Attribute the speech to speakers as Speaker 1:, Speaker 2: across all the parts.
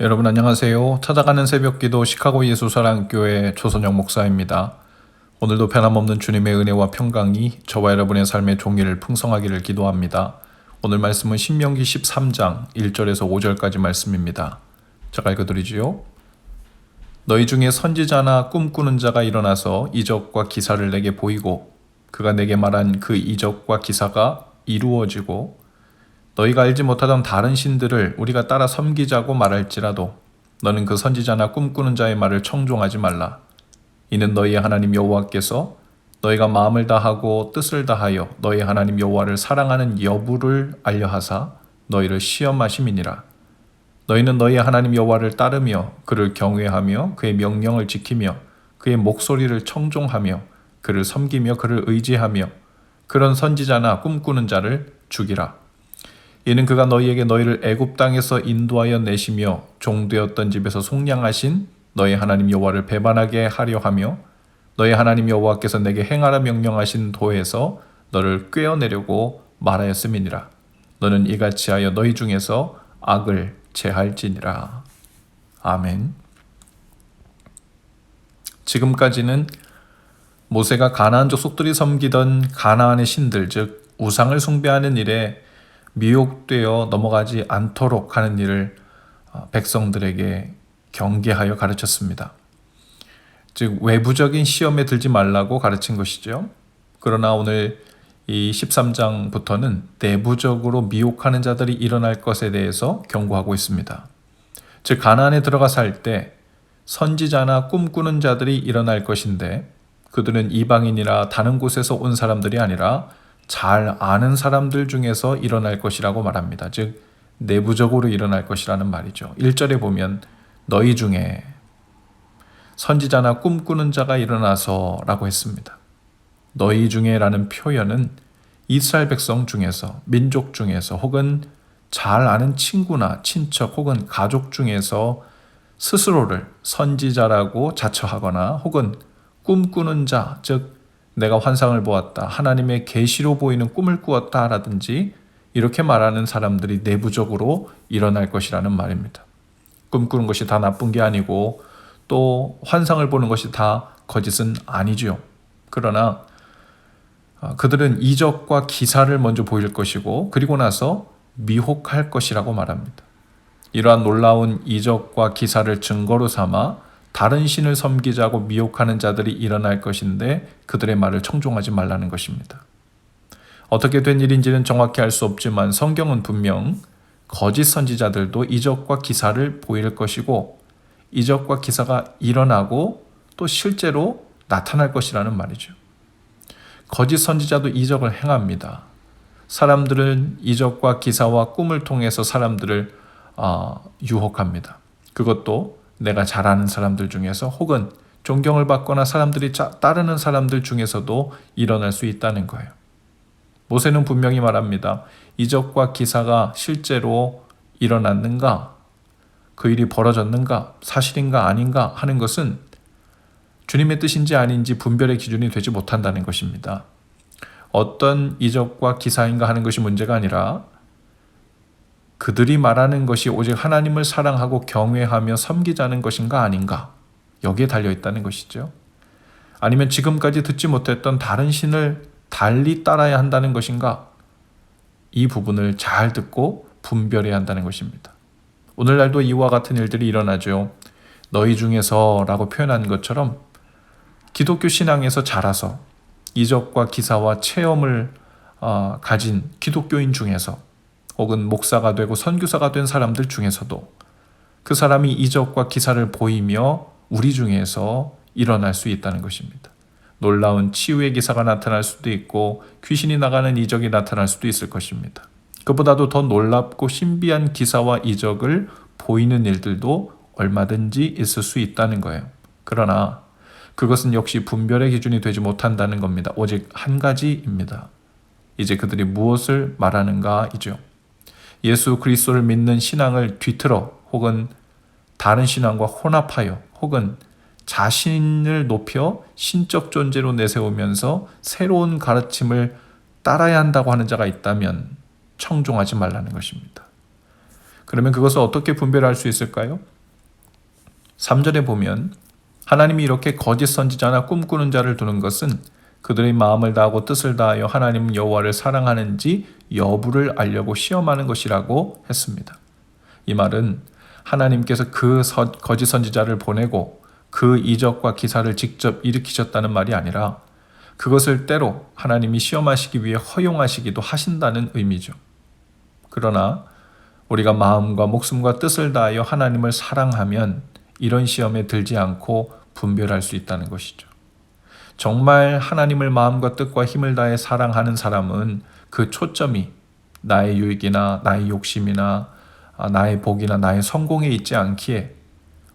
Speaker 1: 여러분 안녕하세요. 찾아가는 새벽기도 시카고 예수사랑교회 조선영 목사입니다. 오늘도 변함없는 주님의 은혜와 평강이 저와 여러분의 삶의 종일을 풍성하기를 기도합니다. 오늘 말씀은 신명기 13장 1절에서 5절까지 말씀입니다. 제가 읽어드리지요. 너희 중에 선지자나 꿈꾸는 자가 일어나서 이적과 기사를 내게 보이고 그가 내게 말한 그 이적과 기사가 이루어지고 너희가 알지 못하던 다른 신들을 우리가 따라 섬기자고 말할지라도 너는 그 선지자나 꿈꾸는 자의 말을 청종하지 말라. 이는 너희의 하나님 여호와께서 너희가 마음을 다하고 뜻을 다하여 너희 하나님 여호와를 사랑하는 여부를 알려하사 너희를 시험하심이니라. 너희는 너희의 하나님 여호와를 따르며 그를 경외하며 그의 명령을 지키며 그의 목소리를 청종하며 그를 섬기며 그를 의지하며 그런 선지자나 꿈꾸는 자를 죽이라. 이는 그가 너희에게 너희를 애굽 땅에서 인도하여 내시며 종되었던 집에서 속량하신 너희 하나님 여호와를 배반하게 하려 하며 너희 하나님 여호와께서 내게 행하라 명령하신 도에서 너를 꿰어내려고 말하였음이니라. 너는 이같이 하여 너희 중에서 악을 제할지니라. 아멘. 지금까지는 모세가 가나안 족속들이 섬기던 가나안의 신들, 즉 우상을 숭배하는 일에 미혹되어 넘어가지 않도록 하는 일을 백성들에게 경계하여 가르쳤습니다. 즉 외부적인 시험에 들지 말라고 가르친 것이죠. 그러나 오늘 이 13장부터는 내부적으로 미혹하는 자들이 일어날 것에 대해서 경고하고 있습니다. 즉 가나안에 들어가 살 때 선지자나 꿈꾸는 자들이 일어날 것인데 그들은 이방인이나 다른 곳에서 온 사람들이 아니라 잘 아는 사람들 중에서 일어날 것이라고 말합니다. 즉 내부적으로 일어날 것이라는 말이죠. 1절에 보면 너희 중에 선지자나 꿈꾸는 자가 일어나서 라고 했습니다. 너희 중에 라는 표현은 이스라엘 백성 중에서, 민족 중에서 혹은 잘 아는 친구나 친척 혹은 가족 중에서 스스로를 선지자라고 자처하거나 혹은 꿈꾸는 자, 즉 내가 환상을 보았다, 하나님의 계시로 보이는 꿈을 꾸었다 라든지 이렇게 말하는 사람들이 내부적으로 일어날 것이라는 말입니다. 꿈꾸는 것이 다 나쁜 게 아니고 또 환상을 보는 것이 다 거짓은 아니죠. 그러나 그들은 이적과 기사를 먼저 보일 것이고 그리고 나서 미혹할 것이라고 말합니다. 이러한 놀라운 이적과 기사를 증거로 삼아 다른 신을 섬기자고 미혹하는 자들이 일어날 것인데 그들의 말을 청종하지 말라는 것입니다. 어떻게 된 일인지는 정확히 알 수 없지만 성경은 분명 거짓 선지자들도 이적과 기사를 보일 것이고 이적과 기사가 일어나고 또 실제로 나타날 것이라는 말이죠. 거짓 선지자도 이적을 행합니다. 사람들은 이적과 기사와 꿈을 통해서 사람들을 유혹합니다. 그것도 내가 잘 아는 사람들 중에서 혹은 존경을 받거나 사람들이 따르는 사람들 중에서도 일어날 수 있다는 거예요. 모세는 분명히 말합니다. 이적과 기사가 실제로 일어났는가? 그 일이 벌어졌는가? 사실인가 아닌가? 하는 것은 주님의 뜻인지 아닌지 분별의 기준이 되지 못한다는 것입니다. 어떤 이적과 기사인가 하는 것이 문제가 아니라 그들이 말하는 것이 오직 하나님을 사랑하고 경외하며 섬기자는 것인가 아닌가? 여기에 달려있다는 것이죠. 아니면 지금까지 듣지 못했던 다른 신을 달리 따라야 한다는 것인가? 이 부분을 잘 듣고 분별해야 한다는 것입니다. 오늘날도 이와 같은 일들이 일어나죠. 너희 중에서 라고 표현한 것처럼 기독교 신앙에서 자라서 이적과 기사와 체험을 가진 기독교인 중에서 혹은 목사가 되고 선교사가 된 사람들 중에서도 그 사람이 이적과 기사를 보이며 우리 중에서 일어날 수 있다는 것입니다. 놀라운 치유의 기사가 나타날 수도 있고 귀신이 나가는 이적이 나타날 수도 있을 것입니다. 그보다도 더 놀랍고 신비한 기사와 이적을 보이는 일들도 얼마든지 있을 수 있다는 거예요. 그러나 그것은 역시 분별의 기준이 되지 못한다는 겁니다. 오직 한 가지입니다. 이제 그들이 무엇을 말하는가이죠. 예수 그리스도를 믿는 신앙을 뒤틀어 혹은 다른 신앙과 혼합하여 혹은 자신을 높여 신적 존재로 내세우면서 새로운 가르침을 따라야 한다고 하는 자가 있다면 청종하지 말라는 것입니다. 그러면 그것을 어떻게 분별할 수 있을까요? 3절에 보면 하나님이 이렇게 거짓 선지자나 꿈꾸는 자를 두는 것은 그들의 마음을 다하고 뜻을 다하여 하나님 여호와를 사랑하는지 여부를 알려고 시험하는 것이라고 했습니다. 이 말은 하나님께서 그 거짓 선지자를 보내고 그 이적과 기사를 직접 일으키셨다는 말이 아니라 그것을 때로 하나님이 시험하시기 위해 허용하시기도 하신다는 의미죠. 그러나 우리가 마음과 목숨과 뜻을 다하여 하나님을 사랑하면 이런 시험에 들지 않고 분별할 수 있다는 것이죠. 정말 하나님을 마음과 뜻과 힘을 다해 사랑하는 사람은 그 초점이 나의 유익이나 나의 욕심이나 나의 복이나 나의 성공에 있지 않기에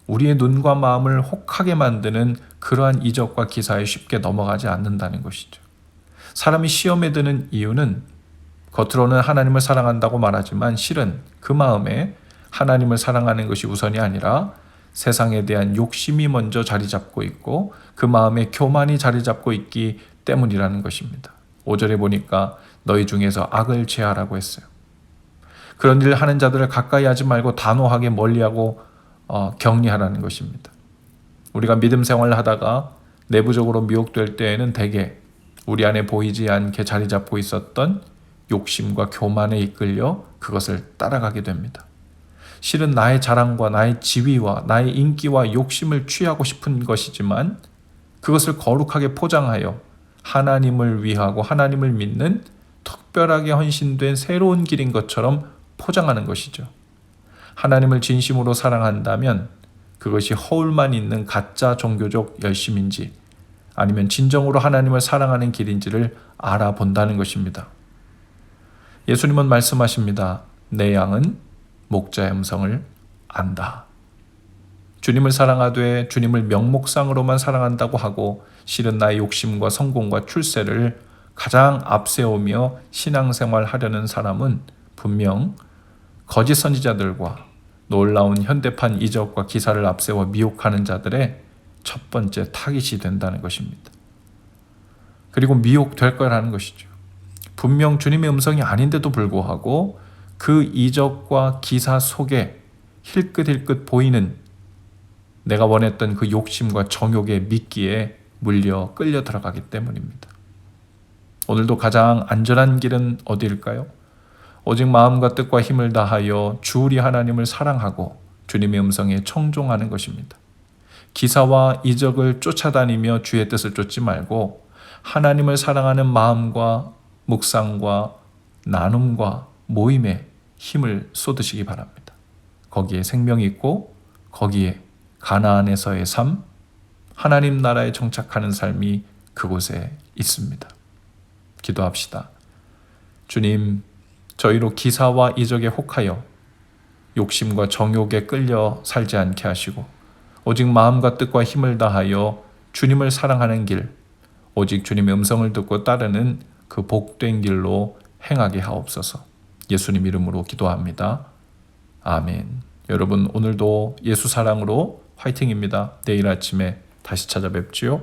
Speaker 1: 우리의 눈과 마음을 혹하게 만드는 그러한 이적과 기사에 쉽게 넘어가지 않는다는 것이죠. 사람이 시험에 드는 이유는 겉으로는 하나님을 사랑한다고 말하지만 실은 그 마음에 하나님을 사랑하는 것이 우선이 아니라 세상에 대한 욕심이 먼저 자리 잡고 있고 그 마음에 교만이 자리 잡고 있기 때문이라는 것입니다. 5절에 보니까 너희 중에서 악을 제하라고 했어요. 그런 일을 하는 자들을 가까이 하지 말고 단호하게 멀리하고 격리하라는 것입니다. 우리가 믿음 생활을 하다가 내부적으로 미혹될 때에는 대개 우리 안에 보이지 않게 자리 잡고 있었던 욕심과 교만에 이끌려 그것을 따라가게 됩니다. 실은 나의 자랑과 나의 지위와 나의 인기와 욕심을 취하고 싶은 것이지만 그것을 거룩하게 포장하여 하나님을 위하고 하나님을 믿는 특별하게 헌신된 새로운 길인 것처럼 포장하는 것이죠. 하나님을 진심으로 사랑한다면 그것이 허울만 있는 가짜 종교적 열심인지 아니면 진정으로 하나님을 사랑하는 길인지를 알아본다는 것입니다. 예수님은 말씀하십니다. 내 양은 목자의 음성을 안다. 주님을 사랑하되 주님을 명목상으로만 사랑한다고 하고 실은 나의 욕심과 성공과 출세를 가장 앞세우며 신앙생활 하려는 사람은 분명 거짓 선지자들과 놀라운 현대판 이적과 기사를 앞세워 미혹하는 자들의 첫 번째 타깃이 된다는 것입니다. 그리고 미혹될 거라는 것이죠. 분명 주님의 음성이 아닌데도 불구하고 그 이적과 기사 속에 힐끗힐끗 보이는 내가 원했던 그 욕심과 정욕의 미끼에 물려 끌려 들어가기 때문입니다. 오늘도 가장 안전한 길은 어디일까요? 오직 마음과 뜻과 힘을 다하여 주 우리 하나님을 사랑하고 주님의 음성에 청종하는 것입니다. 기사와 이적을 쫓아다니며 주의 뜻을 쫓지 말고 하나님을 사랑하는 마음과 묵상과 나눔과 모임에 힘을 쏟으시기 바랍니다. 거기에 생명이 있고 거기에 가나안에서의 삶, 하나님 나라에 정착하는 삶이 그곳에 있습니다. 기도합시다. 주님, 저희로 기사와 이적에 혹하여 욕심과 정욕에 끌려 살지 않게 하시고 오직 마음과 뜻과 힘을 다하여 주님을 사랑하는 길, 오직 주님의 음성을 듣고 따르는 그 복된 길로 행하게 하옵소서. 예수님 이름으로 기도합니다. 아멘. 여러분 오늘도 예수 사랑으로 화이팅입니다. 내일 아침에 다시 찾아뵙지요.